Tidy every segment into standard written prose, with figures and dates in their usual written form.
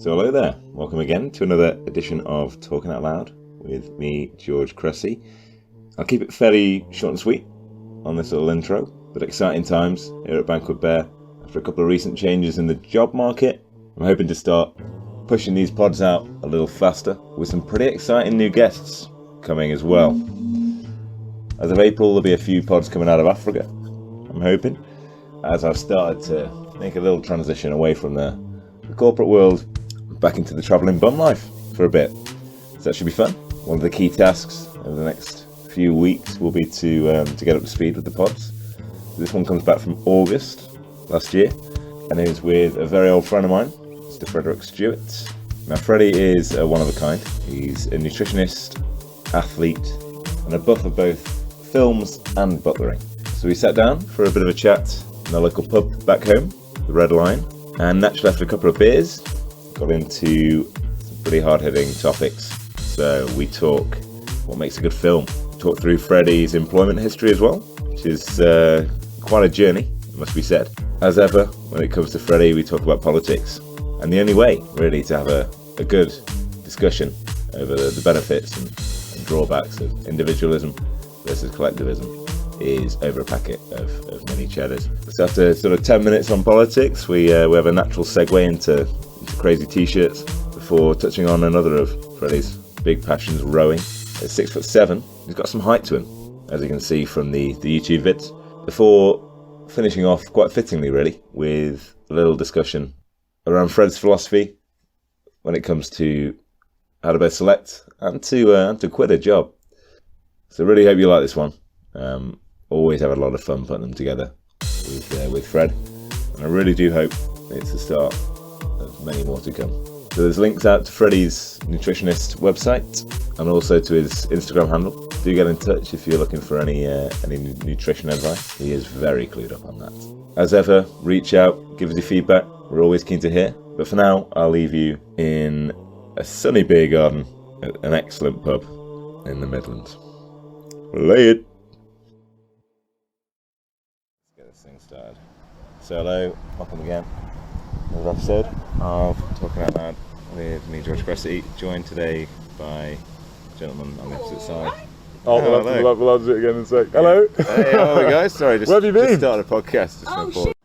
So hello there, welcome again to another edition of Talking Out Loud with me, George Cressy. I'll keep it fairly short and sweet on this little intro, but exciting times here at Bankwood Bear. After a couple of recent changes in the job market, I'm hoping to start pushing these pods out a little faster with some pretty exciting new guests coming as well. As of April, there'll be a few pods coming out of Africa, I'm hoping, as I've started to make a little transition away from the corporate world back into the travelling bum life for a bit. So that should be fun. One of the key tasks over the next few weeks will be to get up to speed with the pods. This one comes back from August last year and is with a very old friend of mine, Mr. Freddie Stuart. Now Freddie is one of a kind. He's a nutritionist, athlete and a buff of both films and butlering. So we sat down for a bit of a chat in the local pub back home, the Red Lion, and naturally after a couple of beers got into some pretty hard-hitting topics. So we talk what makes a good film. We talk through Freddie's employment history as well, which is quite a journey, it must be said. As ever, when it comes to Freddie, we talk about politics. And the only way, really, to have a good discussion over the benefits and drawbacks of individualism versus collectivism is over a packet of mini cheddars. So after sort of 10 minutes on politics, we have a natural segue into crazy t-shirts before touching on another of Freddie's big passions, rowing. At 6'7", he's got some height to him, as you can see from the YouTube vids. Before finishing off quite fittingly, really, with a little discussion around Fred's philosophy when it comes to how to best select and to quit a job. So really hope you like this one. Always have a lot of fun putting them together with Fred, and I really do hope it's the start of many more to come. So there's links out to Freddie's Nutritionist website and also to his Instagram handle. Do get in touch if you're looking for any nutrition advice. He is very clued up on that. As ever, reach out, give us your feedback. We're always keen to hear. But for now, I'll leave you in a sunny beer garden at an excellent pub in the Midlands. Lay it. Let's get this thing started. So hello, welcome again. Another episode of Talking Out Loud with me, George Cressy, joined today by a gentleman on the opposite side. We'll do it again in a sec. Hello. Hey, how are we guys? Sorry, just, where have you been? Just started a podcast. Shit.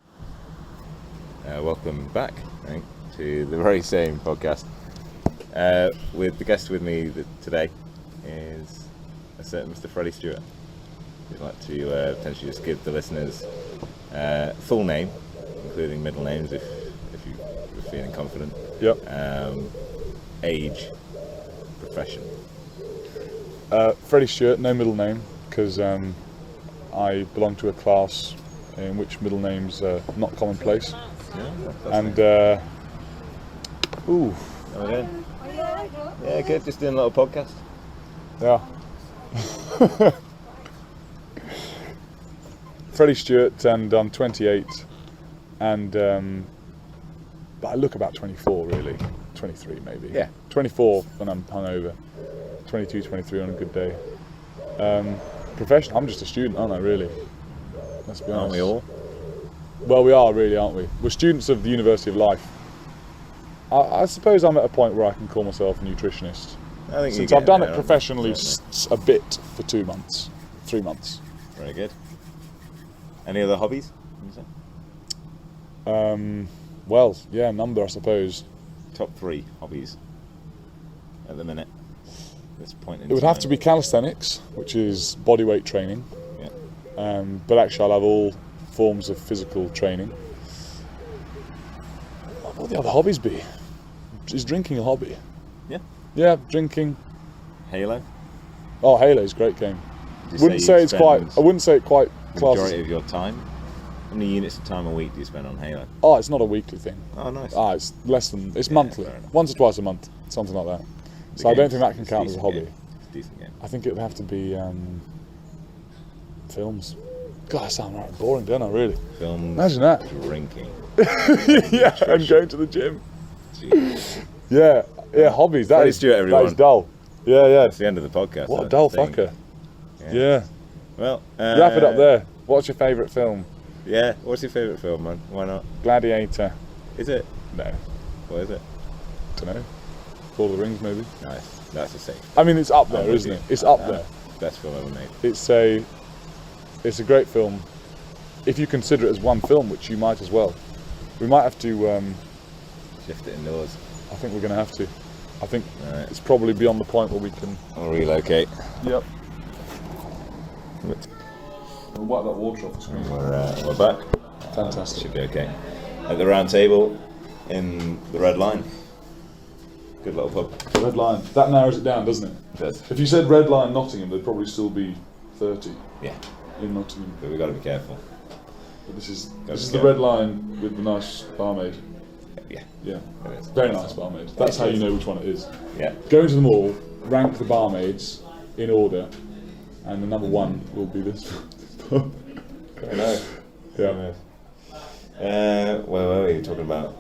Welcome back, I think, to the very same podcast. With the guest with me today is a certain Mr. Freddie Stuart. We'd like to potentially just give the listeners full name, including middle names if you're feeling confident. Yep. Age, profession. Freddie Stuart, no middle name, because I belong to a class in which middle names are not commonplace. And How are we doing? Yeah, good. Just doing a little podcast. Yeah. Freddie Stuart, and I'm 28, and but I look about 24 really, 23 maybe. Yeah. 24 when I'm hungover, 22, 23 on a good day. Profession, I'm just a student, aren't I really? Let's be honest. Aren't we all? Well, we are really, aren't we? We're students of the University of Life. I suppose I'm at a point where I can call myself a nutritionist. I think Since I've done it professionally a bit for 2 months, 3 months. Very good. Any other hobbies? Well, yeah, number, I suppose. Top 3 hobbies at the minute. This point in It would have to be calisthenics, which is bodyweight training. Yeah. But actually, I'll have all forms of physical training. What would the other hobbies be? Is drinking a hobby? Yeah. Yeah, drinking. Halo. Oh, Halo's a great game. Would I wouldn't say it quite the classes. majority of your time. How many units of time a week do you spend on Halo? Oh, it's not a weekly thing. Oh, nice. It's less than. It's monthly, fair enough. once or twice a month, something like that. The So I don't game's- think that can it's count as a hobby. Game. It's a decent game. I think it would have to be films. God, I sound right boring, don't I? Really? Films. Imagine that. Drinking. Yeah, and going to the gym. Jeez. Yeah, hobbies. That Freddie is Stuart, everyone. That is dull. Yeah. That's the end of the podcast. What a I dull think. fucker. Yeah. Well, Wrap it up there. What's your favourite film? Yeah. What's your favourite film, man? Why not? Gladiator. Is it? No. What is it? don't know, Lord of the Rings maybe. Nice. That's a safe. I mean, it's up there, isn't it? It's up there. Best film ever made. It's a great film. If you consider it as one film, which you might as well. We might have to Shift it indoors. I think we're going to have to. I think it's probably beyond the point where we can. I'll relocate. Yep. We'll wipe that water off the screen. We're back. Fantastic. Should be okay. At the round table in the Red Line. Good little pub. Red Line. That narrows it down, doesn't it? It does. If you said Red Line Nottingham, there'd probably still be 30 Yeah. in Nottingham. But we've got to be careful. But this is the Red Line with the nice barmaid. Yeah. Yeah. It is. Very nice barmaid. That's how you know which one it is. Yeah. Go into them all, rank the barmaids in order, and the number one will be this. I know. Yeah. Where were we talking about?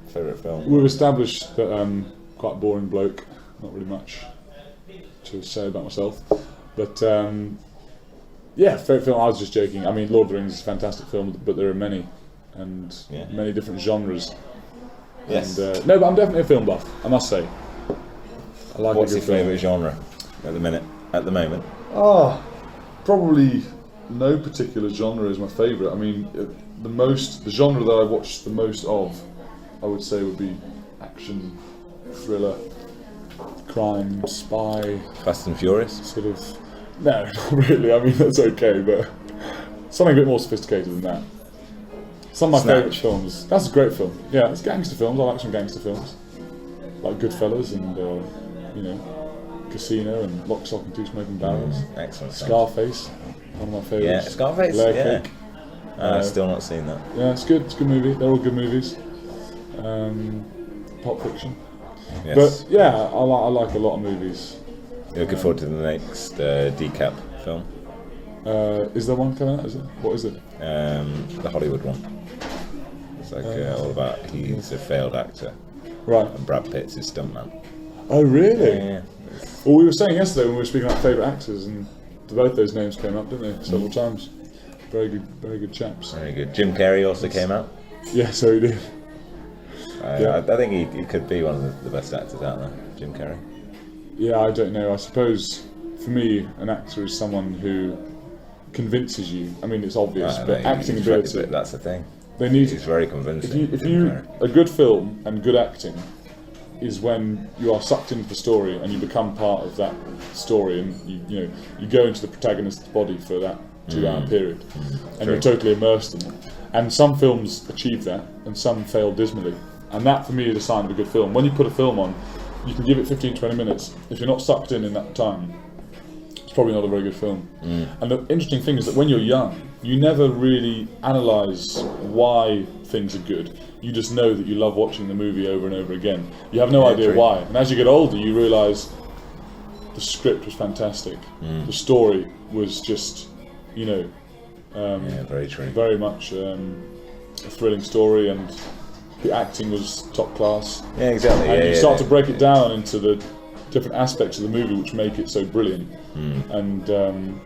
Favourite film? We've established that quite a boring bloke, not really much to say about myself. But yeah, favourite film, I was just joking. I mean, Lord of the Rings is a fantastic film, but there are many, and many different genres. Yes. And, no, but I'm definitely a film buff, I must say. I like What's a your good film. favourite genre at the moment? Probably no particular genre is my favourite. I mean, the genre that I watch the most of, I would say, would be action, thriller, crime, spy. Fast and Furious? Sort of. No, not really. I mean, that's okay, but something a bit more sophisticated than that. Some of my favourite films. That's a great film. Yeah, it's gangster films. I like some gangster films, like Goodfellas and you know, Casino and Lock, Stock and Two Smoking Barrels. Excellent. Scarface, one of my favourites. Yeah, Scarface. Layer Cake. I've still not seen that. Yeah, it's good. It's a good movie. They're all good movies. Pulp Fiction. Yes. But yeah, I like a lot of movies. You're looking forward to the next decap film? Is there one coming out? Is it? What is it? The Hollywood one. It's like all about he's a failed actor. Right. And Brad Pitt's his stuntman. Oh really? Yeah. Well, we were saying yesterday when we were speaking about favourite actors, and both those names came up, didn't they? Several times. Very good chaps. Very good. Jim Carrey also came out. Yeah, so he did. I think he could be one of the best actors out there, Jim Carrey. Yeah, I don't know. I suppose for me, an actor is someone who convinces you. I mean, it's obvious, but acting ability. That's the thing. He's very convincing. If you a good film and good acting is when you are sucked into the story and you become part of that story, and you go into the protagonist's body for that 2-hour period, and you're totally immersed in it. And some films achieve that, and some fail dismally. And that, for me, is a sign of a good film. When you put a film on, you can give it 15-20 minutes. If you're not sucked in that time, it's probably not a very good film. And the interesting thing is that when you're young, you never really analyse why things are good. You just know that you love watching the movie over and over again. You have no idea why. And as you get older, you realise the script was fantastic. The story was just, very true. Very much a thrilling story, and the acting was top class. Yeah, exactly. And you start to break it down into the different aspects of the movie which make it so brilliant. And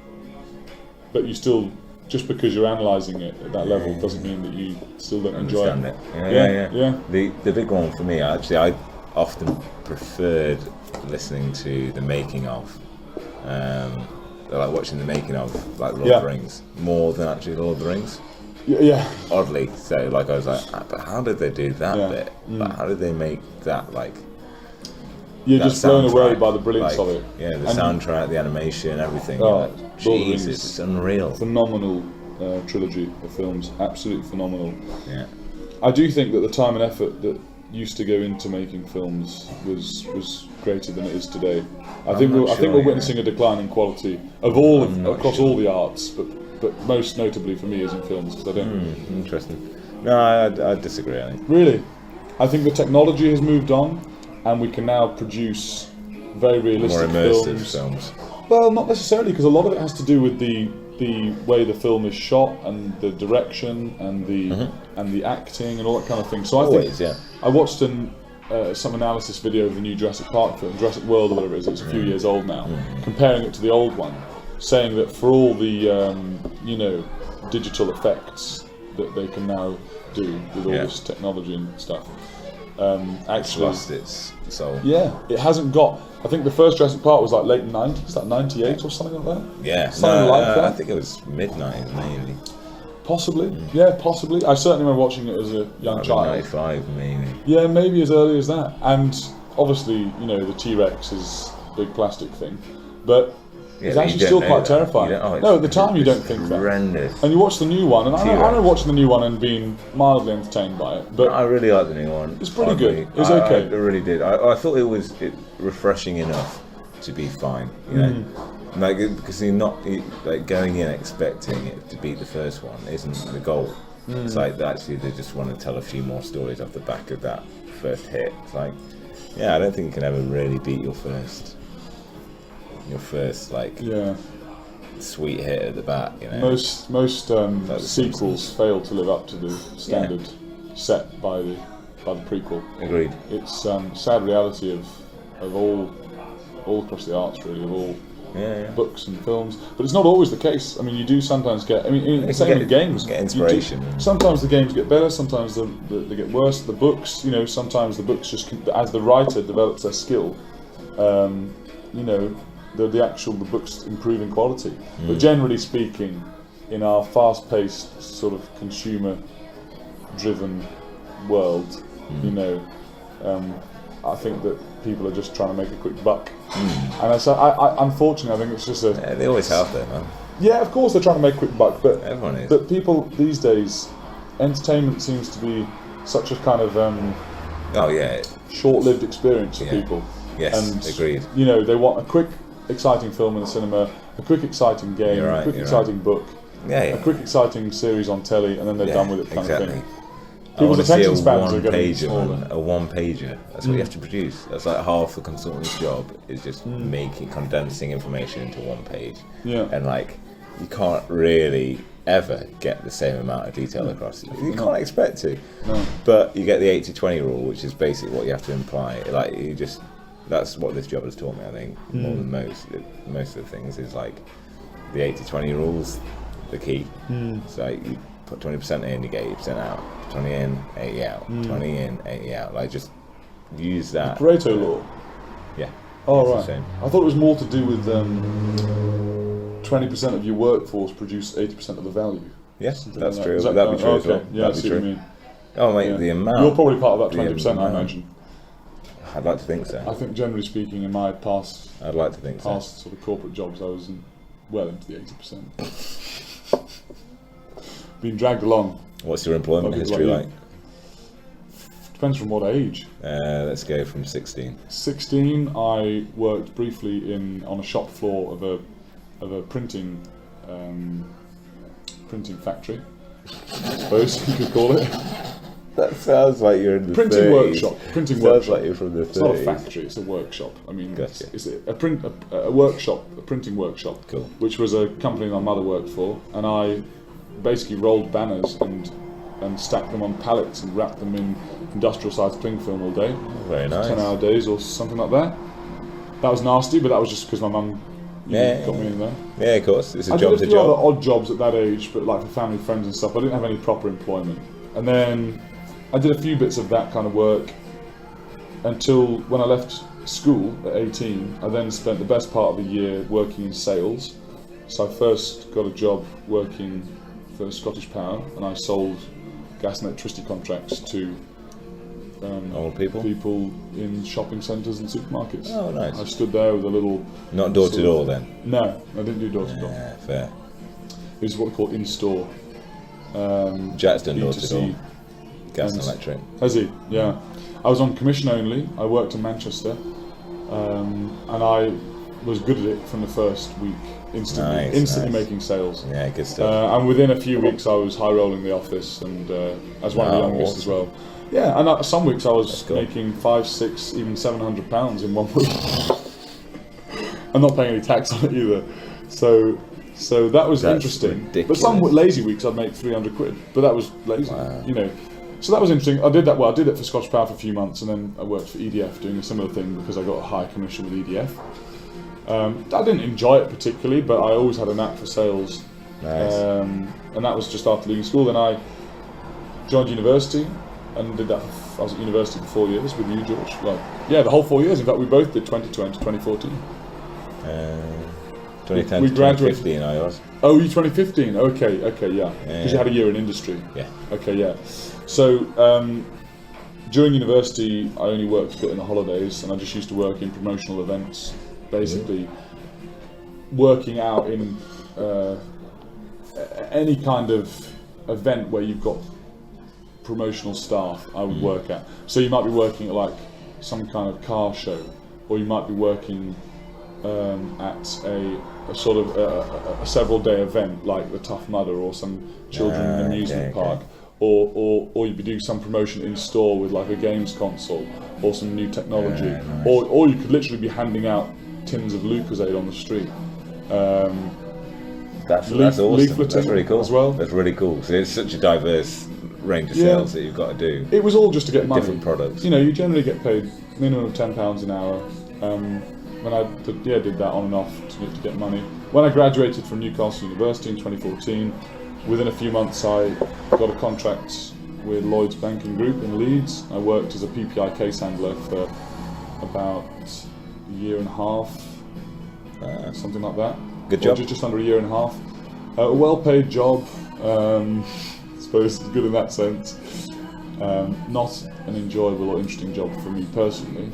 but you still, just because you're analysing it at that level doesn't mean that you still don't enjoy it. Yeah. The big one for me, actually, I often preferred listening to the making of. Like watching the making of, like Lord of the Rings, more than actually Lord of the Rings. Yeah. Oddly, so like I was like, but how did they do that bit? Like, how did they make that like? You're just blown away by the brilliance of it. Yeah, the soundtrack, the animation, everything. Jesus, it's unreal. Phenomenal trilogy of films, absolutely phenomenal. Yeah. I do think that the time and effort that used to go into making films was greater than it is today. I think we're witnessing a decline in quality of across all the arts, but most notably for me is in films, because I don't. Interesting. No, I disagree. I think. Really, I think the technology has moved on, and we can now produce very realistic more immersive films. Well, not necessarily, because a lot of it has to do with the way the film is shot and the direction and the acting and all that kind of thing. So I watched some analysis video of the new Jurassic Park film, Jurassic World or whatever it is. It's a few years old now, comparing it to the old one, saying that for all the digital effects that they can now do with all this technology and stuff, It's actually lost its soul. Yeah, it hasn't got. I think the first Jurassic Park was like late 90s, like 98 or something like that. Yeah, something like that. I think it was mid-90s maybe. Possibly, yeah, possibly. I certainly remember watching it as a young child. 95 maybe. Yeah, maybe as early as that. And obviously, you know, the T-Rex is a big plastic thing, but it's but actually you still don't know quite that. terrifying. It's No, at the time you don't think that. horrendous. And you watch the new one, and I T-Rex. know watching the new one and being mildly entertained by it, but I really like the new one. it's pretty good. Oddly. It's okay. I really did. I thought it was refreshing enough to be fine, you know? Like, because you're not like going in expecting it to beat the first one isn't the goal. It's like actually they just want to tell a few more stories off the back of that first hit. It's like, yeah, I don't think you can ever really beat your first like sweet hit at the bat. You know, most sequels fail to live up to the standard set by the prequel. Agreed. It's sad reality of all across the arts, really, of all books and films, but it's not always the case. I mean, you do sometimes get. I mean, same in games. Get inspiration. Sometimes the games get better. Sometimes they get worse. The books, you know, sometimes the books just as the writer develops their skill, you know, the books improve in quality. But generally speaking, in our fast-paced sort of consumer-driven world, you know, I think that people are just trying to make a quick buck. And I unfortunately, I think it's just they always have though, man. Yeah, of course they're trying to make a quick buck, but Everyone is. But people these days, entertainment seems to be such a kind of short-lived experience for people. Yes, and, agreed. You know, they want a quick, exciting film in the cinema, a quick, exciting game, You're right, a quick, you're exciting book, a quick, exciting series on telly, and then they're done with it, kind of thing. People's attention spans are getting smaller. A one-pager. That's what you have to produce. That's like half the consultant's job is just condensing information into one page. Yeah. And like, you can't really ever get the same amount of detail across. You can't expect to. No. But you get the 80-20 rule, which is basically what you have to imply. Like, that's what this job has taught me, I think, more than most of the things, is like the 80-20 rule's the key. It's like you put 20% in, you get 80% out. 20 in, 80 out. 20 in, 80 out. Like, just use that. Pareto law. Yeah. Oh, right. I thought it was more to do with 20% of your workforce produce 80% of the value. Yes, Something that's like true. that. That'd be true Okay. as well. Yeah, That'd I be see what true. you mean. Oh, mate, the amount. You're probably part of that the 20%, I amount. imagine. I'd like to think so. I think, generally speaking, in my past I'd like to think so. sort of corporate jobs, I was well into the 80%. Being dragged along. What's your employment history like? Depends from what age. Let's go from 16. 16, I worked briefly on a shop floor of a printing factory, I suppose you could call it. That sounds like you're in the Printing 30s. workshop. Printing Sounds workshop. like you're from the 30s. It's not a factory. It's a workshop. I mean, Gotcha. it's a workshop, a printing workshop, Cool. which was a company my mother worked for, and I basically rolled banners and stacked them on pallets and wrapped them in industrial-sized cling film all day. Very nice. 10-hour days or something like that. That was nasty, but that was just because my mum got me in there. Yeah, of course. It's a I job did a to few other job. odd jobs at that age, but like for family, friends and stuff. I didn't have any proper employment. And then I did a few bits of that kind of work until when I left school at 18. I then spent the best part of the year working in sales. So I first got a job working for Scottish Power, and I sold gas and electricity contracts to Old people? people in shopping centres and supermarkets. Oh, nice. I stood there with a little... Not door to door then? No, I didn't do door to door. Yeah, fair. It was what we call in-store. Jack's done door to B2C. door. Gas and And- electric. Has he? Yeah. I was on commission only. I worked in Manchester, and I was good at it from the first week. Instantly Nice. making sales. Yeah, good stuff. And within a few weeks, I was high rolling the office, and as one of the Wow, youngest as awesome. well. Yeah, and some weeks I was That's cool. making £500, £600, even £700 in 1 week. I'm not paying any tax on it either. So that was That's interesting. ridiculous. But some lazy weeks I'd make £300, but that was lazy, Wow. you know. So that was interesting. I did that. Well, I did it for Scottish Power for a few months, and then I worked for EDF doing a similar thing because I got a high commission with EDF. I didn't enjoy it particularly, but I always had a knack for sales. Nice. And that was just after leaving school. Then I joined university, and did that. I was at university for 4 years with you, George. Well, yeah, the whole 4 years. In fact, we both did 2020 to 2014. 2010 we to graduated. 2015 I was. Oh, you 2015? Okay, yeah. Because you had a year in industry. Yeah. Okay, yeah. So during university, I only worked a bit in the holidays, and I just used to work in promotional events, basically working out in any kind of event where you've got promotional staff. I would work at. So you might be working at like some kind of car show, or you might be working at a sort of a several day event like the Tough Mudder or some children's amusement park. Or you'd be doing some promotion in store with like a games console or some new technology, nice. or you could literally be handing out tins of Lucozade on the street. That's awesome. Leafleting That's really cool as well. That's really cool. So it's such a diverse range of sales that you've got to do. It was all just to get money. Different products. You know, you generally get paid minimum of £10 an hour. When I did that on and off to get money. When I graduated from Newcastle University in 2014, within a few months I got a contract with Lloyds Banking Group in Leeds. I worked as a PPI case handler for about a year and a half, something like that. Good job. Just under a year and a half. A well-paid job. I suppose it's good in that sense. Not an enjoyable or interesting job for me personally,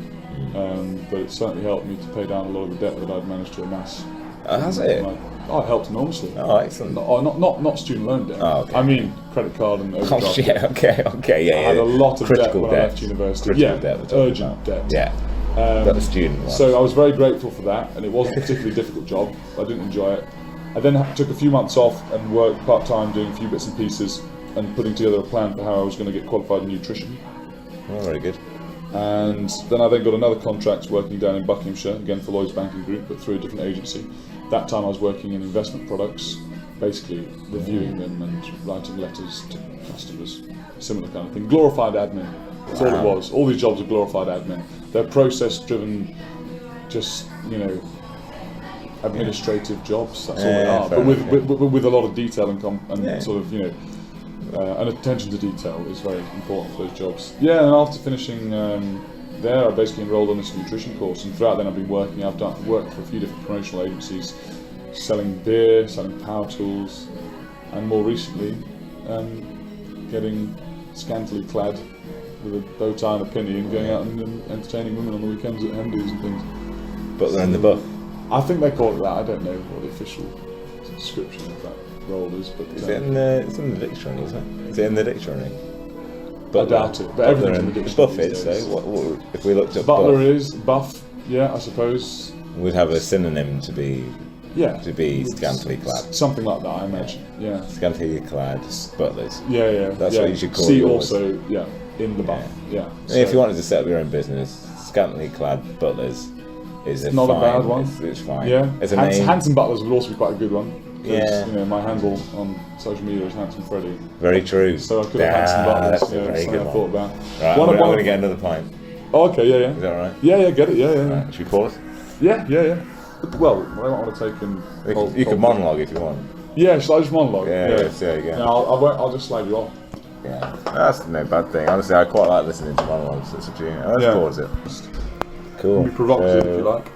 but it certainly helped me to pay down a lot of the debt that I'd managed to amass. Has it? It helped enormously. Oh, excellent. Not student loan debt. Oh, okay. I mean credit card and overdraft. Oh shit, okay, yeah. I had a lot of critical debt when I left university. Critical debt, we're talking urgent about. debt. Yeah. Got the student one. So I was very grateful for that, and it wasn't a particularly difficult job. I didn't enjoy it. I then took a few months off and worked part-time doing a few bits and pieces and putting together a plan for how I was going to get qualified in nutrition. Oh, very good. And then I got another contract working down in Buckinghamshire, again for Lloyds Banking Group, but through a different agency. That time I was working in investment products, basically reviewing them and writing letters to customers, similar kind of thing. Glorified admin, that's all it was. All these jobs are glorified admin. They're process-driven, just, administrative jobs, that's all they are. But with a lot of detail and sort of, and attention to detail is very important for those jobs. Yeah, and after finishing there, I basically enrolled on this nutrition course, and throughout then I've been working. I've worked for a few different promotional agencies, selling beer, selling power tools, and more recently, getting scantily clad with a bow tie and a pinny and going out and entertaining women on the weekends at hen do's and things. Butler in the buff. I think they call it that. I don't know what the official description of that role is, but it's in the dictionary, isn't it? Is it in the dictionary? I doubt it, but everything's in the dictionary. Buff is, so what if we looked at Butler buff, is buff, yeah, I suppose. We'd have a synonym to be scantily clad. Something like that, I imagine. Yeah. Scantily clad butlers. Yeah. That's what you should call See yours. also, in the buff. Yeah. If you wanted to set up your own business, scantily clad butlers is not fine. a bad one. It's fine. Yeah. It's a name. Handsome butlers would also be quite a good one. Yeah. My handle on social media is Handsome Freddie. Very true. So I could have handsome butlers. That's a very good I thought about. Right, I'm going to get another pint. Oh, okay, yeah. Is that alright? Yeah, get it, yeah. Right, should we pause? Yeah. Well, I don't want to take in. You can monologue if you want. Yeah, shall I just monologue? Yeah, there you go. No, I'll just slag you off. Yeah, that's no bad thing. Honestly, I quite like listening to monologues. It's up to you. Let's pause it. Cool. Be provocative if you like.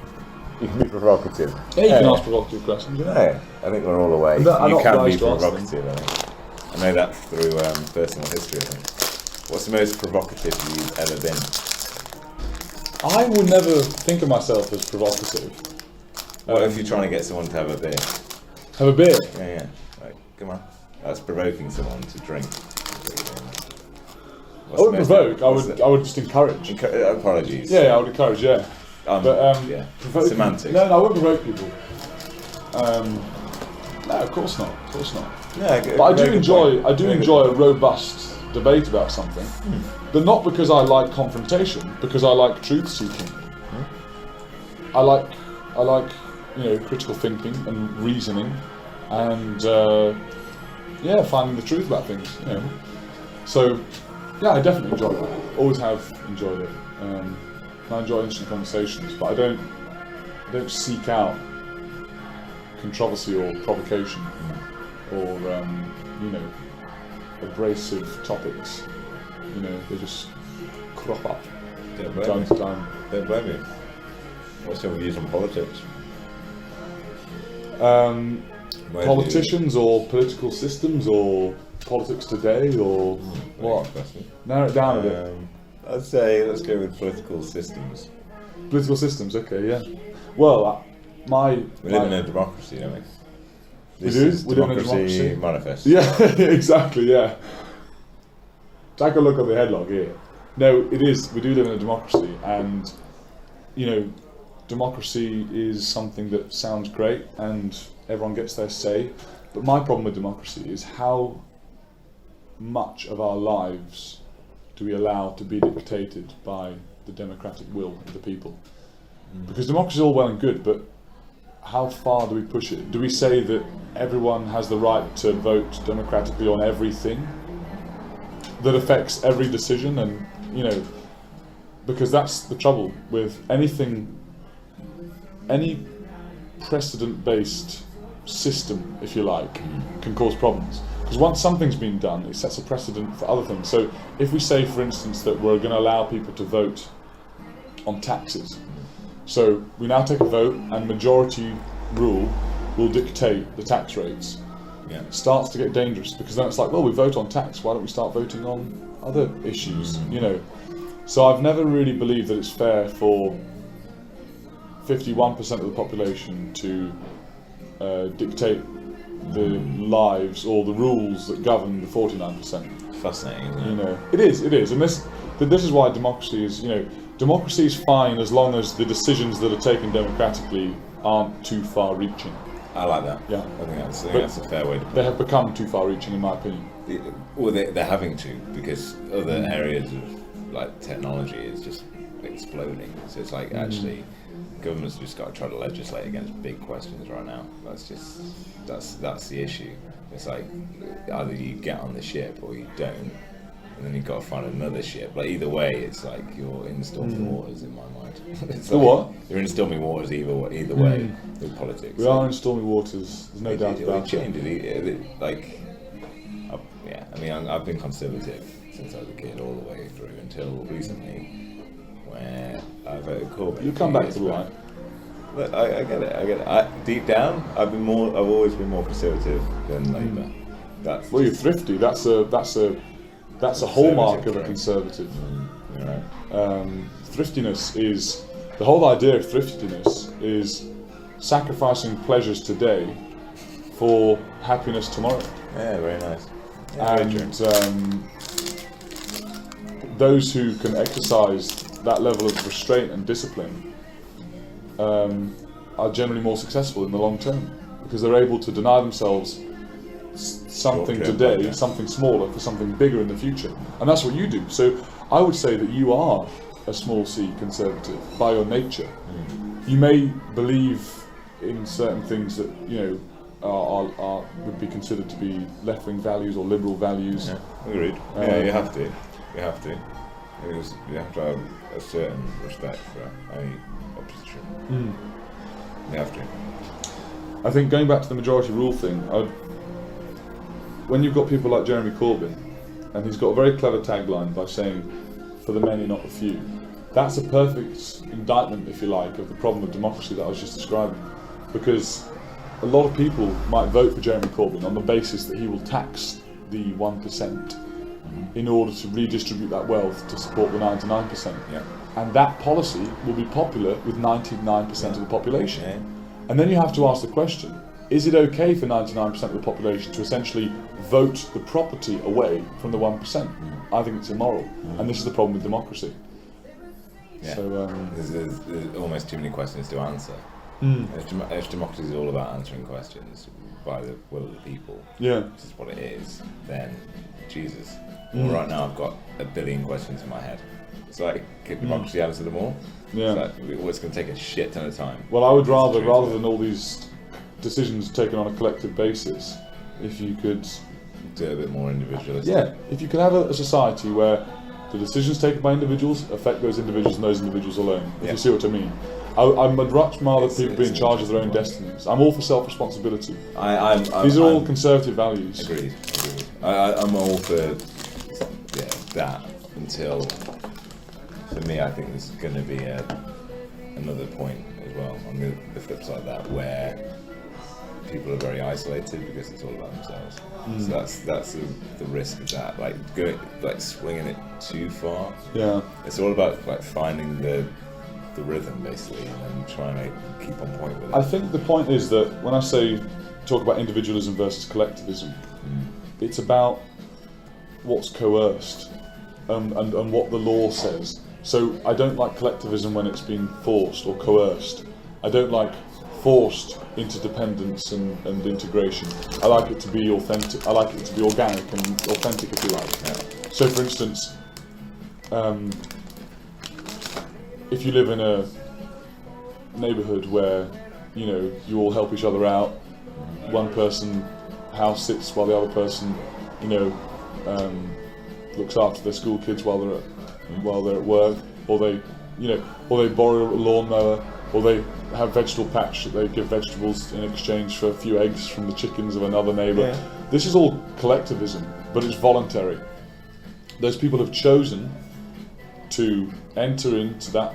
You can be provocative. Yeah, you can ask provocative questions. Yeah, I think we're all the way. You can be provocative, I think. I know that through personal history, I think. What's the most provocative you've ever been? I would never think of myself as provocative. What if you're trying to get someone to have a beer? Have a beer? Yeah. Right, come on. That's provoking someone to drink. I wouldn't provoke. I would just encourage. Apologies. Yeah, I would encourage. Yeah. Semantics. No, I wouldn't provoke people. No, of course not. Yeah, but I do enjoy a robust debate about something, but not because I like confrontation. Because I like truth seeking. I like critical thinking and reasoning, and finding the truth about things. So I definitely enjoy it. Always have enjoyed it. I enjoy interesting conversations, but I don't seek out controversy or provocation or abrasive topics. they just crop up Don't from blame time me. to time. Don't blame me. What's your views on politics? Where do you- Politicians or political systems or politics today or what? Question. Narrow it down a bit. I'd say let's go with political systems. Political systems, okay, yeah. Well, We live in a democracy, don't we? This do? is We live in a democracy democracy. manifest. Yeah, exactly, yeah. Take a look at the headlog here. No, it is. We do live in a democracy, and democracy is something that sounds great, and everyone gets their say. But my problem with democracy is how much of our lives do we allow to be dictated by the democratic will of the people? Because democracy is all well and good, but how far do we push it? Do we say that everyone has the right to vote democratically on everything that affects every decision? And because that's the trouble with any precedent-based system, if you like, can cause problems. Because once something's been done, it sets a precedent for other things. So if we say, for instance, that we're going to allow people to vote on taxes, so we now take a vote and majority rule will dictate the tax rates. Yeah. It starts to get dangerous, because then it's like, well, we vote on tax, why don't we start voting on other issues, So I've never really believed that it's fair for 51% of the population to dictate the lives or the rules that govern the 49%. Fascinating, isn't it? It is, and this is why democracy is, democracy is fine as long as the decisions that are taken democratically aren't too far-reaching. I like that. Yeah. I think that's a fair way to put They have become too far-reaching, in my opinion. it. Well, they're having to, because other areas of like technology is just exploding. So it's like actually government's just got to try to legislate against big questions right now. That's the issue. It's like either you get on the ship or you don't, and then you've got to find another ship. Like either way, it's like you're in stormy waters in my mind. It's The like what? You're in stormy waters either way with politics. We are in stormy waters, there's no doubt about it. I've been conservative since I was a kid all the way through until recently, where I voted Corbyn. You come back to the light. Look, I get it. Deep down, I've always been more conservative than Labour. That's Well, you're thrifty. That's a hallmark of a conservative. you're right. Thriftiness is the whole idea of thriftiness is sacrificing pleasures today for happiness tomorrow. Yeah, very nice. Yeah, very And true. those who can exercise that level of restraint and discipline are generally more successful in the long term, because they're able to deny themselves something Short-term today, pleasure. something smaller for something bigger in the future. And that's what you do. So I would say that you are a small c conservative by your nature. You may believe in certain things that are would be considered to be left-wing values or liberal values. Yeah, agreed. Yeah, you have to. You have to. You have to have a certain respect for any opposition. You have to. I think going back to the majority rule thing, when you've got people like Jeremy Corbyn, and he's got a very clever tagline by saying, "For the many, not the few," that's a perfect indictment, if you like, of the problem of democracy that I was just describing. Because a lot of people might vote for Jeremy Corbyn on the basis that he will tax the 1% in order to redistribute that wealth to support the 99%. Yeah. And that policy will be popular with 99% of the population. Yeah. And then you have to ask the question, is it okay for 99% of the population to essentially vote the property away from the 1%? I think it's immoral. And this is the problem with democracy. Yeah. So, There's almost too many questions to answer. If democracy is all about answering questions by the will of the people, yeah. which is what it is, then Jesus. Well, right now I've got a billion questions in my head. It's like, can democracy answer them all? Yeah. It's going to take a shit ton of time. Well, I would rather true. than all these decisions taken on a collective basis, if you could... Do it a bit more individualistic. Yeah, if you could have a society where the decisions taken by individuals affect those individuals and those individuals alone, if you see what I mean. I'd much rather people be in charge of their own destinies. I'm all for self-responsibility. These are all conservative values. Agreed. I'm all for that. until, for me, I think there's going to be another point as well on the flip side of that, where people are very isolated because it's all about themselves. So that's the risk of that, like swinging it too far. Yeah. It's all about like finding the rhythm basically, and trying to keep on point with it. I think the point is that when I talk about individualism versus collectivism, it's about what's coerced and what the law says. So I don't like collectivism when it's being forced or coerced. I don't like forced interdependence and integration. I like it to be authentic. I like it to be organic and authentic, if you like. Yeah. So, for instance, if you live in a neighbourhood where you all help each other out, one person house sits while the other person looks after their school kids while they're at work, or they borrow a lawnmower, or they have vegetable patch that they give vegetables in exchange for a few eggs from the chickens of another neighbour. Yeah. This is all collectivism, but it's voluntary. Those people have chosen to enter into that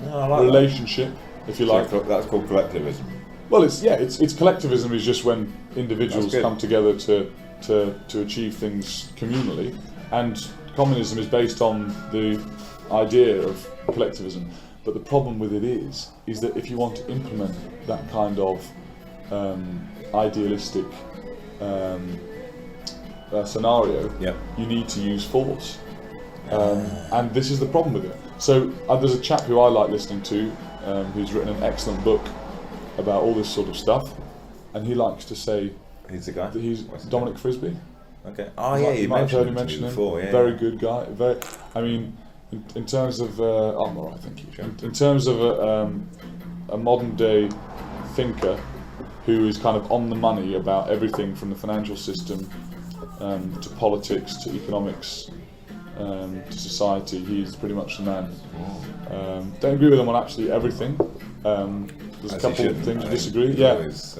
relationship, if you like. That's called collectivism. Well, it's collectivism is just when individuals come together to achieve things communally, and communism is based on the idea of collectivism. But the problem with it is that if you want to implement that kind of idealistic scenario, you need to use force. And this is the problem with it. So there's a chap who I like listening to, who's written an excellent book about all this sort of stuff, and he likes to say, Who's the guy? He's Dominic Frisby. Okay. Oh yeah, you might have heard mentioned him him before. Yeah. Very good guy. In terms of, I'm alright, thank you. Sure. In terms of a modern day thinker who is kind of on the money about everything from the financial system to politics to economics to society, he's pretty much the man. Don't agree with him on absolutely everything. There's a couple of things we disagree.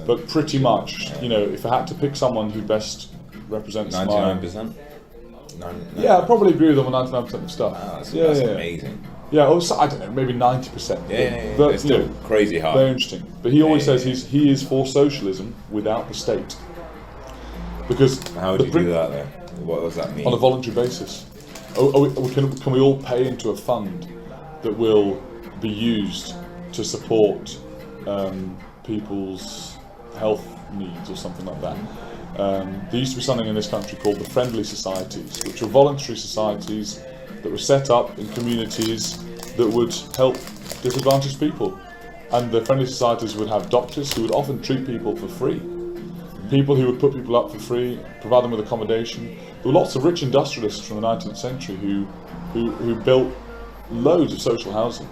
But pretty much, if I had to pick someone who best represents 99%. Yeah, I probably agree with them on 99% of stuff. Wow, that's amazing. Yeah, also, I don't know, maybe 90%. But it's still crazy hard. Very interesting. But he always says he is for socialism without the state. Because how would you do that then? What does that mean? On a voluntary basis. Can we all pay into a fund that will be used to support people's health needs or something like that? There used to be something in this country called the friendly societies, which were voluntary societies that were set up in communities that would help disadvantaged people. And the friendly societies would have doctors who would often treat people for free. People who would put people up for free, provide them with accommodation. There were lots of rich industrialists from the 19th century who built loads of social housing,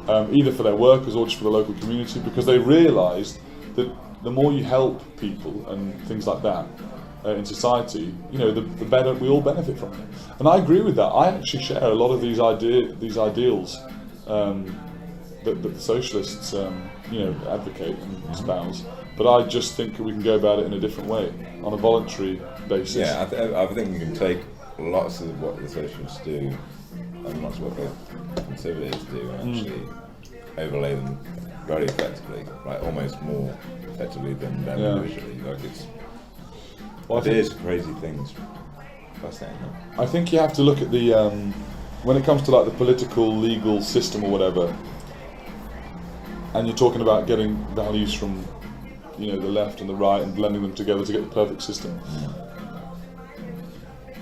either for their workers or just for the local community, because they realised that the more you help people and things like that in society, the better we all benefit from it. And I agree with that. I actually share a lot of these ideals that the socialists, advocate and espouse. But I just think we can go about it in a different way, on a voluntary basis. Yeah, I think we can take lots of what the socialists do and lots of what the conservatives do and actually overlay them very effectively, like almost more effectively than them individually. Like it's crazy things. Fascinating. I think you have to look at the when it comes to like the political legal system or whatever, and you're talking about getting values from the left and the right and blending them together to get the perfect system.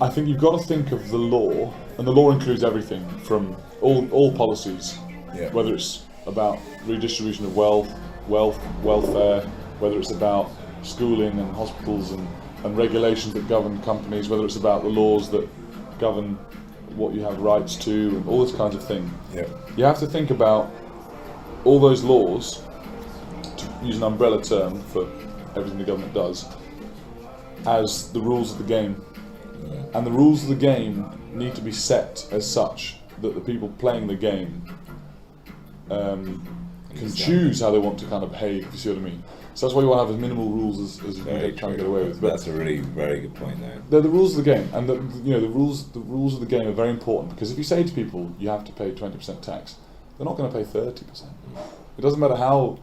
I think you've got to think of the law, and the law includes everything from all policies, whether it's about redistribution of welfare, whether it's about schooling and hospitals and regulations that govern companies, whether it's about the laws that govern what you have rights to and all this kinds of thing. You have to think about all those laws, to use an umbrella term for everything the government does, as the rules of the game. And the rules of the game need to be set as such that the people playing the game can choose how they want to kind of behave, if you see what I mean. So that's why you want to have as minimal rules as you can try and get away with. But that's a really very good point, though. They're the rules of the game, and the rules of the game are very important, because if you say to people you have to pay 20% tax, they're not going to pay 30%. It doesn't matter how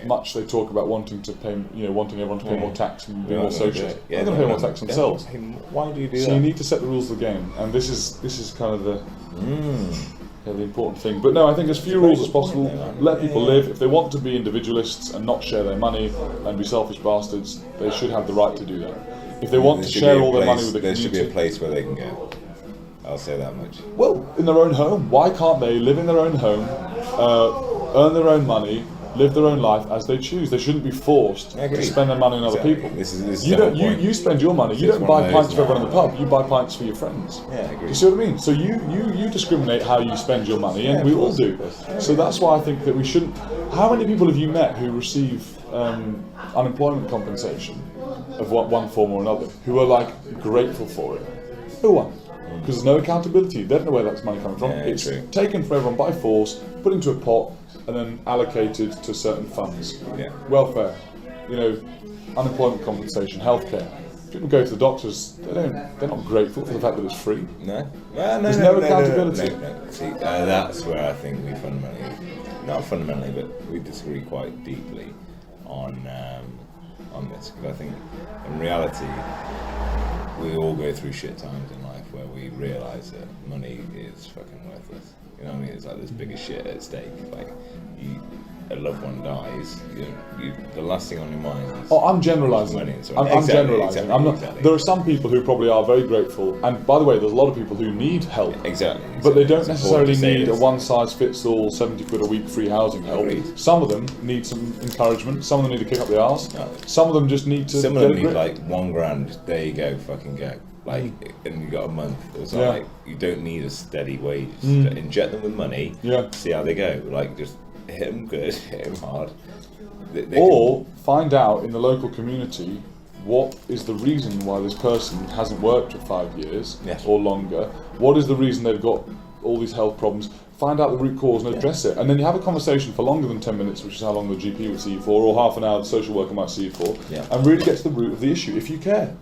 much they talk about wanting to pay, wanting everyone to pay more tax and be more socialist. They're going to pay more tax themselves. Why do you do that? So you need to set the rules of the game, and this is kind of the important thing. But no, I think as few rules as possible. Let people live. If they want to be individualists and not share their money and be selfish bastards, they should have the right to do that. If they want to share all their money with the community, there should be a place where they can go. I'll say that much. Well, in their own home. Why can't they live in their own home, earn their own money, live their own life as they choose? They shouldn't be forced to spend their money on other people. This is you spend your money. You don't buy pints for everyone in the pub. You buy pints for your friends. Yeah, I agree. Do you see what I mean? So you discriminate how you spend your money, and we all do. So that's why I think that we shouldn't. How many people have you met who receive unemployment compensation of one form or another, who are like grateful for it? Who are? Because there's no accountability. They don't know where that money coming from. It's taken from everyone by force, put into a pot, and then allocated to certain funds. Yeah. Welfare, unemployment compensation, healthcare. People go to the doctors. They're not grateful for the fact that it's free. No. There's no accountability. No. See, that's where I think we fundamentally, but we disagree quite deeply on this. Because I think in reality, we all go through shit times in life where we realise that money is fucking worthless. You know what I mean? It's like there's bigger shit at stake. Like a loved one dies, the last thing on your mind is... I'm generalising. I'm generalising. Exactly. There are some people who probably are very grateful, and by the way, there's a lot of people who need help. Exactly. But they don't necessarily need a one-size-fits-all 70 quid a week free housing help. Agreed. Some of them need some encouragement. Some of them need to kick up the arse. No. Some of them just need to... Some of them need like $1,000. There you go, fucking go. Like, and you got a month. It's not like you don't need a steady wage. To inject them with money. See how they go. Like, just hit them good, hit them hard. Or find out in the local community what is the reason why this person hasn't worked for 5 years or longer. What is the reason they've got all these health problems? Find out the root cause and address it. And then you have a conversation for longer than 10 minutes, which is how long the GP would see you for, or half an hour the social worker might see you for, and really get to the root of the issue if you care.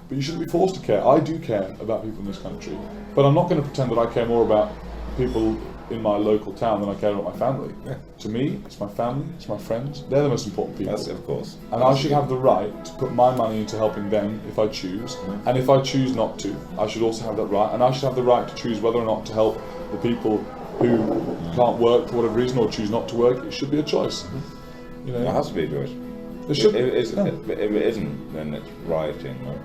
But you shouldn't be forced to care. I do care about people in this country, but I'm not going to pretend that I care more about people in my local town than I care about my family. To me, it's my family, it's my friends. They're the most important people. That's, of course. And I should have the right to put my money into helping them if I choose. And if I choose not to, I should also have that right. And I should have the right to choose whether or not to help the people who can't work for whatever reason or choose not to work. It should be a choice. It has to be a choice. It should. If it isn't, then it's rioting, man.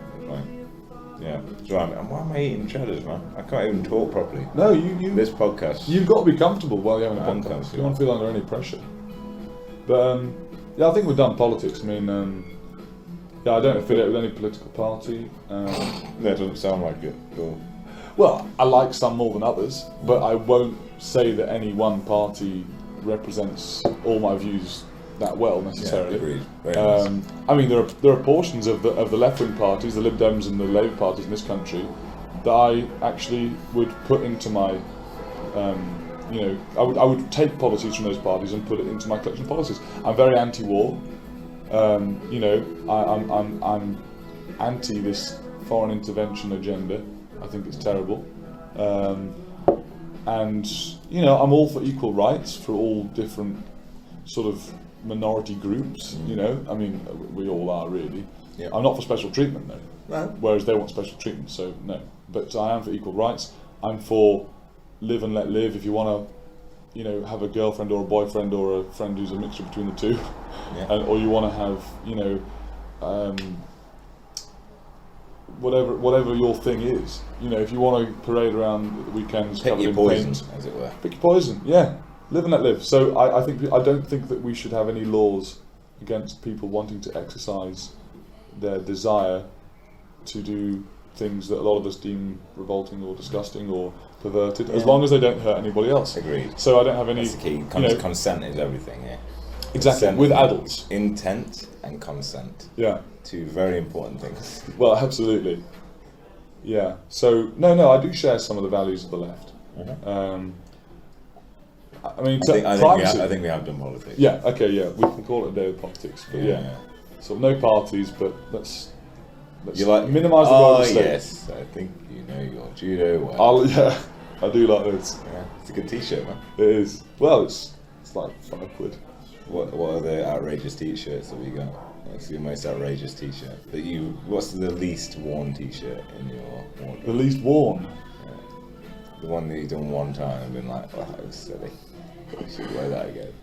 So why am I eating cheddars, man? I can't even talk properly. No, you. This podcast. You've got to be comfortable while you're having a podcast. You don't feel under any pressure. But I think we're done politics. I mean, I don't affiliate with any political party. That doesn't sound like it. Cool. Well, I like some more than others, but I won't say that any one party represents all my views that well necessarily. Agreed. Very nice. I mean, there are portions of the left-wing parties, the Lib Dems and the Labour parties in this country, that I actually would put into my, I would take policies from those parties and put it into my collection of policies. I'm very anti-war. I'm anti this foreign intervention agenda. I think it's terrible. And I'm all for equal rights for all different sort of minority groups, I mean, we all are really. I'm not for special treatment though. No. Whereas they want special treatment, so no. But I am for equal rights. I'm for live and let live. If you want to, have a girlfriend or a boyfriend or a friend who's a mixture between the two, or you want to have, whatever your thing is. If you want to parade around the weekends covered in paint, as it were. Pick your poison. Live and let live. So I don't think that we should have any laws against people wanting to exercise their desire to do things that a lot of us deem revolting or disgusting or perverted, as long as they don't hurt anybody else. Agreed. So I don't have any... That's the key. Consent is everything, Exactly, consent, with adults. Intent and consent. Two very important things. Well, absolutely. So, no, I do share some of the values of the left. I mean, I think we have done politics. Yeah. Okay. Yeah. We can call it a day of politics, but yeah. So no parties, but let's minimise the role of the state. Yes, I think you know your judo well. I do like those. Yeah, it's a good T-shirt, man. It is. Well, it's like £5. What are the outrageous T-shirts that we got? What's your most outrageous T-shirt? What's the least worn T-shirt in your wardrobe? The least worn? Yeah. The one that you've done one time and been like, oh, that was silly. I should wear that again.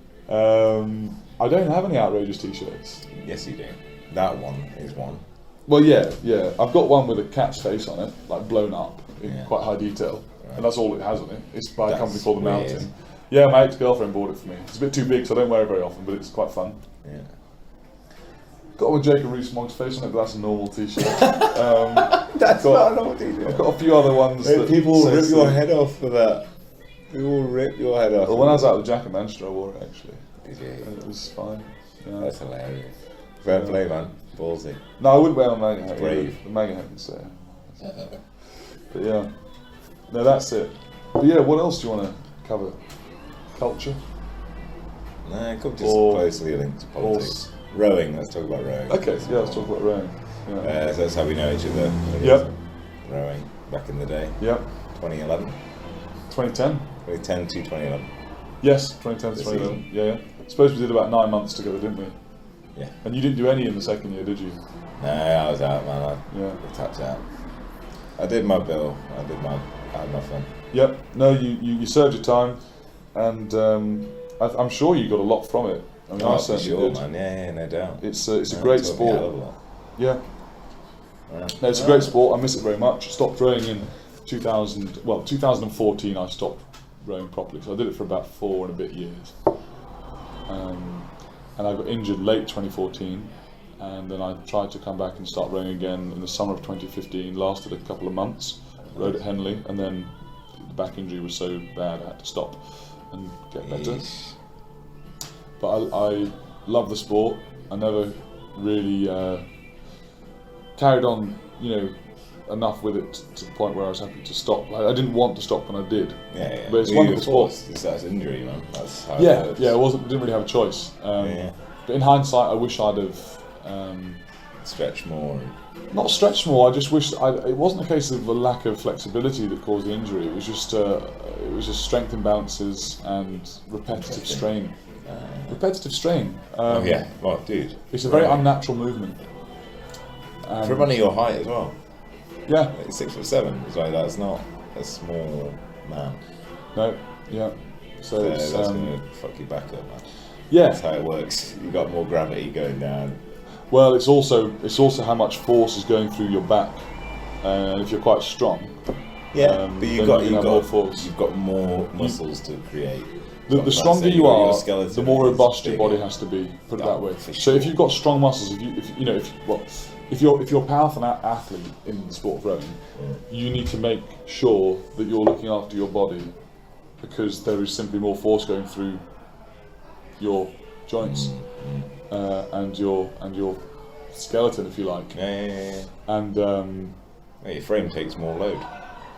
I don't have any outrageous T-shirts. Yes, you do. That one is one. Well, yeah. I've got one with a cat's face on it, like blown up in quite high detail, and that's all it has on it. It's by a company called The Mountain. Yeah, my ex-girlfriend bought it for me. It's a bit too big, so I don't wear it very often, but it's quite fun. Yeah. Got one with Jacob Rees-Mogg's face on it, but that's a normal T-shirt. That's not a normal T-shirt. I've got a few other ones. People rip your head off for that. People rip your head off. Well, when I was out with Jack and Manchester, I wore it actually. Did you? And it was fine. Yeah. That's hilarious. Fair play, man. Ballsy. No, I wouldn't wear my MAGA hat. Brave. The MAGA hat can stay. But yeah. No, that's it. But yeah, what else do you want to cover? Culture? No, culture's closely linked to politics. Rowing, let's talk about rowing. Okay, yeah, let's talk about rowing. Yeah. So that's how we know each other. Yep. Rowing, back in the day. Yep. 2011? 2010? 2010 to 2011. Yes, 2010 to 2011. Yeah. I suppose we did about 9 months together, didn't we? Yeah. And you didn't do any in the second year, did you? No, I was out, man. I tapped out. I did my bill. I had my fun. Yep. No, you served your time, and I'm sure you got a lot from it. I mean, I certainly did. Man. Yeah, no doubt. It's a great sport. Yeah. No, it's a great sport. I miss it very much. I stopped rowing in 2014. I stopped rowing properly, so I did it for about 4 and a bit years. And I got injured late 2014, and then I tried to come back and start rowing again in the summer of 2015. Lasted a couple of months, rowed at Henley, and then the back injury was so bad I had to stop and get better. But I love the sport. I never really carried on, enough with it to the point where I was happy to stop. I didn't want to stop when I did. Yeah. But it's wonderful sport. That's injury, man. That's how it works. Didn't really have a choice. But in hindsight, I wish I'd have stretched more. Not stretched more. I just wish it wasn't a case of a lack of flexibility that caused the injury. It was just strength imbalances and repetitive strain. Repetitive strain. Well, dude. It's a very unnatural movement. For a man of your height as well. Yeah. Like 6'7". It's like that's not a small man. No. Yeah. So that's gonna fuck you back up, man. Yeah. That's how it works. You got more gravity going down. Well, it's also how much force is going through your back, and if you're quite strong. Yeah. But you've got more force. You've got more muscles to create. The stronger you are, the more robust your body has to be. Put it that way. So if you've got strong muscles, if you're a powerful athlete in the sport of rowing, you need to make sure that you're looking after your body, because there is simply more force going through your joints and your skeleton, if you like. Yeah. And your frame takes more load.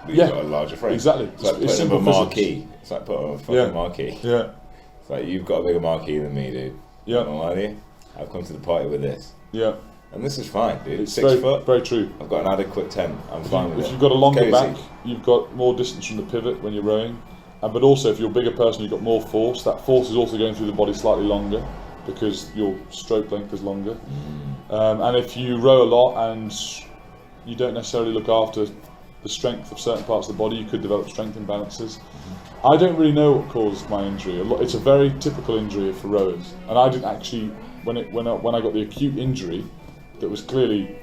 But you've got a larger frame. Exactly. It's like putting up a marquee. It's like putting a fucking marquee. Yeah. It's like, you've got a bigger marquee than me, dude. Yeah. I'm not lying to you. I've come to the party with this. Yeah. And this is fine, dude. It's 6 foot. Very true. I've got an adequate 10. I'm fine with it. If you've got a longer Cozy. back, you've got more distance from the pivot when you're rowing. But also, if you're a bigger person, you've got more force. That force is also going through the body slightly longer, because your stroke length is longer. And if you row a lot and you don't necessarily look after the strength of certain parts of the body, you could develop strength imbalances. I don't really know what caused my injury. It's a very typical injury for rowers, and I didn't actually, when I got the acute injury, that was clearly,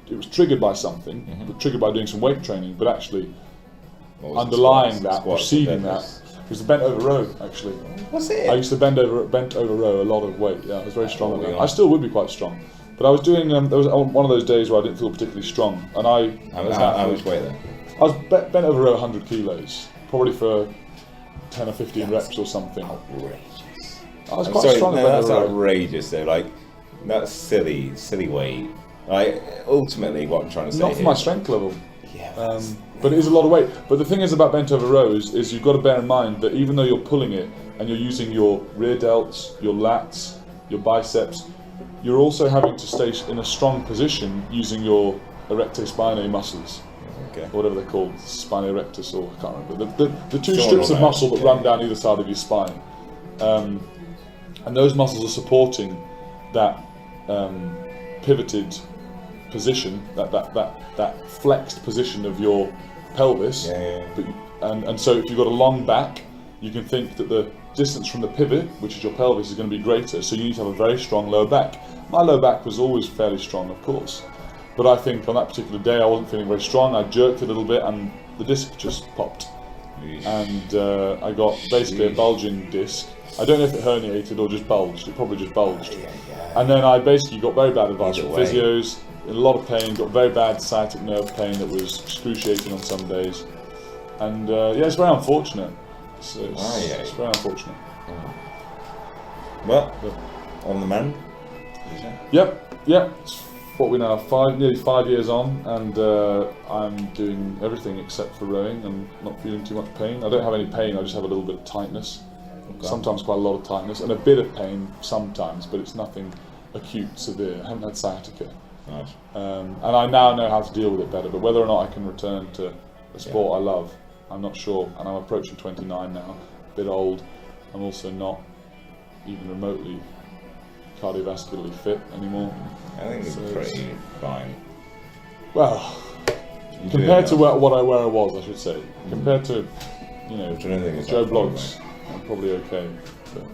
it was triggered by something, but triggered by doing some weight training, but actually underlying that, preceding that, was the bent over row, actually. What's it? I used to bent over row a lot of weight. Yeah, I was very strong at that. I still would be quite strong, but I was doing. There was one of those days where I didn't feel particularly strong, and How much weight then? I was bent over row 100 kilos, probably for 10 or 15 reps or something. Outrageous. I was quite strong. That's outrageous though. Like, that's silly weight. Like, ultimately, what I'm trying to say. Not for my strength level. But it is a lot of weight. But the thing is about bent over rows is you've got to bear in mind that even though you're pulling it and you're using your rear delts, your lats, your biceps, you're also having to stay in a strong position using your erector spinae muscles. Okay. Or whatever they're called, spinae erectus, or I can't remember. The two strips of muscle that run down either side of your spine. And those muscles are supporting that pivoted position, that flexed position of your pelvis. And so if you've got a long back, you can think that the distance from the pivot, which is your pelvis, is going to be greater, so you need to have a very strong lower back. My lower back was always fairly strong, of course, but I think on that particular day I wasn't feeling very strong. I jerked a little bit and the disc just popped. And I got basically a bulging disc. I don't know if it herniated or just bulged. It probably just bulged. And then I basically got very bad advice from physios, in a lot of pain, got very bad sciatic nerve pain that was excruciating on some days. And it's very unfortunate. It's very unfortunate. Well, on the mend? Yep. It's what we now nearly 5 years on, and I'm doing everything except for rowing and not feeling too much pain. I don't have any pain, I just have a little bit of tightness. Okay. Sometimes quite a lot of tightness, and a bit of pain sometimes, but it's nothing acute, severe. I haven't had sciatica. Nice. And I now know how to deal with it better, but whether or not I can return to a sport I love, I'm not sure. And I'm approaching 29 now, a bit old. I'm also not even remotely cardiovascularly fit anymore. I think it's pretty fine. Well, compared to where I was, I should say. Compared to, Joe Bloggs, I'm probably okay. But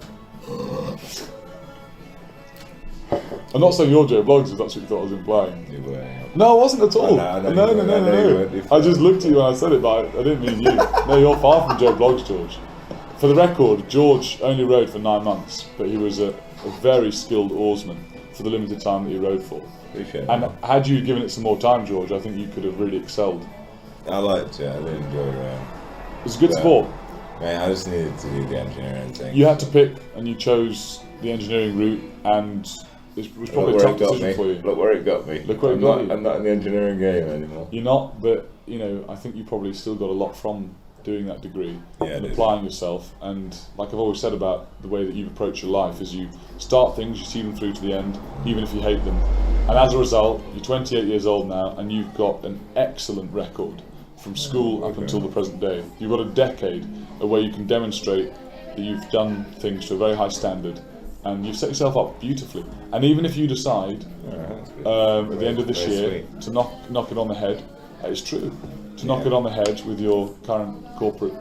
I'm not saying you're Joe Bloggs, if that's what you thought I was implying. You were. No, I wasn't at all. No. I just looked at you when I said it, but I didn't mean you. No, you're far from Joe Bloggs, George. For the record, George only rowed for 9 months, but he was a very skilled oarsman for the limited time that he rowed for. Appreciate and that. Had you given it some more time, George, I think you could have really excelled. I liked it, I did enjoy rowing. It was a good sport. Mate, I just needed to do the engineering thing. You had to pick, and you chose the engineering route, and it was probably a tough decision for you. Look where it got me. Look where it got you. I'm not in the engineering game anymore. You're not, but I think you probably still got a lot from doing that degree and applying yourself. And like I've always said about the way that you approach your life is you start things, you see them through to the end, even if you hate them. And as a result, you're 28 years old now, and you've got an excellent record from school up until the present day. You've got a decade where you can demonstrate that you've done things to a very high standard, and you've set yourself up beautifully. And even if you decide at the end of this year to knock it on the head, it's true, to knock it on the head with your current corporate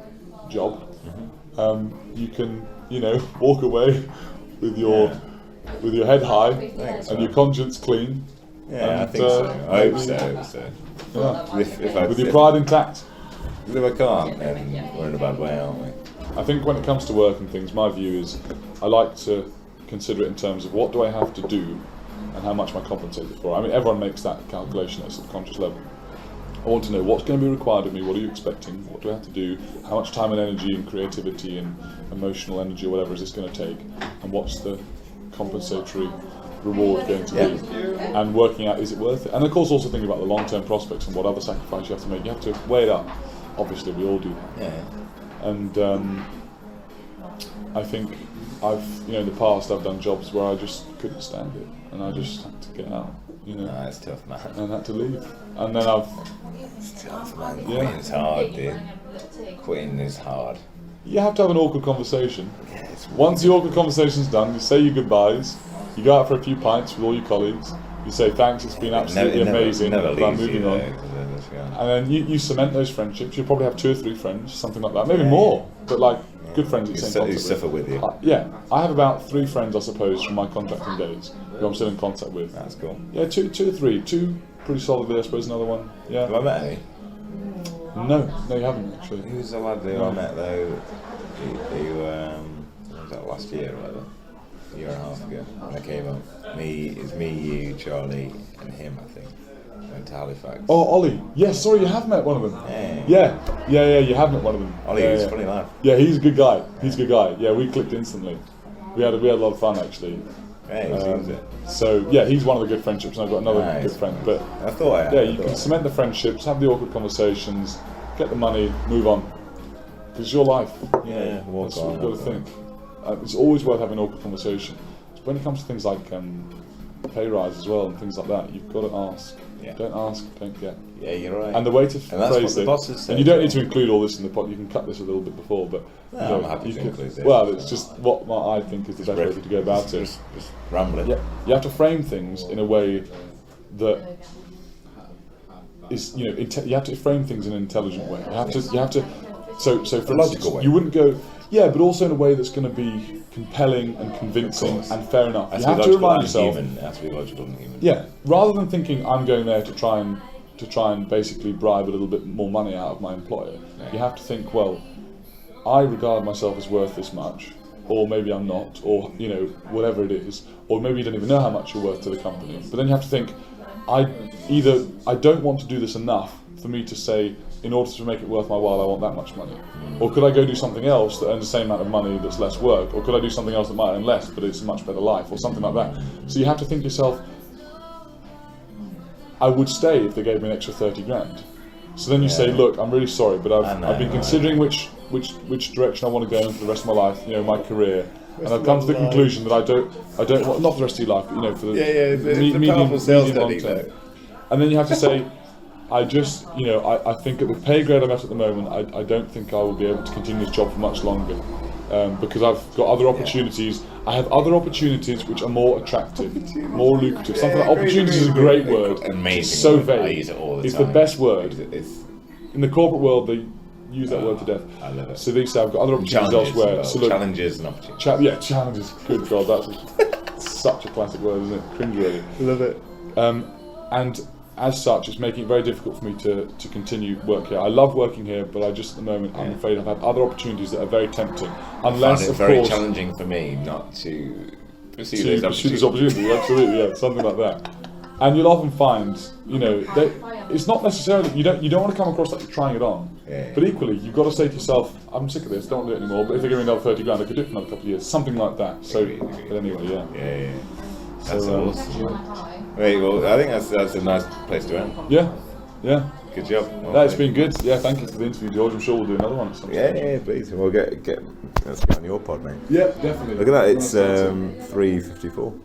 job, you can walk away with your head high and your conscience clean. Yeah, I think so. I hope so. Yeah. With your pride intact. If I can't, then we're in a bad way, aren't we? I think when it comes to work and things, my view is I like to consider it in terms of what do I have to do and how much am I compensated for. I mean, everyone makes that calculation at a subconscious level. I want to know what's going to be required of me, what are you expecting, what do I have to do, how much time and energy and creativity and emotional energy or whatever is this going to take, and what's the compensatory reward going to be, and working out, is it worth it? And of course also thinking about the long-term prospects and what other sacrifice you have to make. You have to weigh it up. Obviously we all do that. Yeah. And I think in the past I've done jobs where I just couldn't stand it and I just had to get out, No, it's tough, man. and had to leave. And then It's tough, man. Quitting's hard, dude. Quitting is hard. you have to have an awkward conversation. Once the awkward conversation's done, you say your goodbyes, you go out for a few pints with all your colleagues, you say thanks, it's been absolutely amazing, but I'm moving on. And then you cement those friendships. You'll probably have 2 or 3 friends, something like that, maybe more, but like good friends that you stay in contact suffer with you. I have about 3 friends, I suppose, from my contracting days who I'm still in contact with. That's cool. Yeah, 2 or 3. 2 pretty solidly, I suppose. Another one. Yeah. Have I met any? No, you haven't actually. Who was the lad who I met though? What was that, last year or whatever? A year and a half ago. When I came up. It's me, you, Charlie, and him, I think. Went to Halifax. Oh, Ollie. Yeah, sorry, you have met one of them. Yeah, you have met one of them. Ollie, he's a funny lad. Yeah, he's a good guy. He's a good guy. Yeah, we clicked instantly. We had a lot of fun actually. Hey, he seems it. So yeah, he's one of the good friendships, and I've got another Nice. good friend. But I thought I had. yeah, you can cement the friendships, have the awkward conversations, get the money, move on. Because it's your life. Yeah, walk That's what on. you've got to think. It's always worth having an awkward conversation. When it comes to things like pay rise as well and things like that, you've got to ask. Yeah. Don't ask, don't get. Yeah, you're right. And the way to And that's phrase what the it, bosses say. and you don't need to include all this in the pod. You can cut this a little bit before, but No, I'm happy to include this. Well, it's just what I think is the best way to go about it. Just rambling. Yeah, you have to frame things in a way that is, you have to frame things in an intelligent way. You have to. So for logical instance, way. you wouldn't go. Yeah, but also in a way that's going to be compelling and convincing and fair enough. You have to remind yourself. It has to be logical and human. Yeah, rather than thinking I'm going there to try and basically bribe a little bit more money out of my employer, you have to think, well, I regard myself as worth this much, or maybe I'm not, or whatever it is, or maybe you don't even know how much you're worth to the company. But then you have to think, I don't want to do this enough for me to say, in order to make it worth my while, I want that much money. Or could I go do something else that earns the same amount of money that's less work? Or could I do something else that might earn less but it's a much better life? Or something like that. So you have to think to yourself, I would stay if they gave me an extra 30 grand. So then you say, look, I'm really sorry, but I've been considering which direction I want to go in for the rest of my life, my career. And I've come to the conclusion that I don't want, not for the rest of your life, but for the medium long term. And then you have to say, I just, I think at the pay grade I'm at the moment, I don't think I will be able to continue this job for much longer, because I've got other opportunities. I have other opportunities which are more attractive, more lucrative. Something like opportunities is a great word. Amazing. It's so word. vague. I use it all the it's time. the best word. It's In the corporate world, they use that word to death. I love it. So they say I've got other opportunities elsewhere. Well. So look, Challenges and opportunities. yeah, challenges. Good God, that's such a classic word, isn't it? Cringeworthy. Love it. And as such, it's making it very difficult for me to continue work here. I love working here, but I just at the moment, I'm afraid I've had other opportunities that are very tempting. Unless, It's of very course, challenging for me not to pursue to pursue this opportunity. Absolutely, yeah, something like that. And you'll often find, it's not necessarily you don't want to come across like you're trying it on. Yeah. But equally, you've got to say to yourself, I'm sick of this, don't want to do it anymore. But if they give me another 30 grand, I could do it for another couple of years, something like that. So, but anyway, yeah. Yeah. That's So, awesome. Right, well, I think that's a nice place to end. Yeah. Good job. No, it's been good. Yeah, thank you for the interview, George. I'm sure we'll do another one at some point. Yeah, please. We'll let's get on your pod, mate. Yeah, definitely. Look at that, it's 3:54.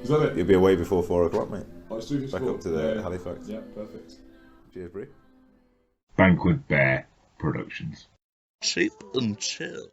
Is that it? You'll be away before 4 o'clock, mate. Oh, it's 3:54. Back up to the Halifax. Yeah, perfect. Cheers, Brie. Bankwood Bear Productions. Cheap and chill.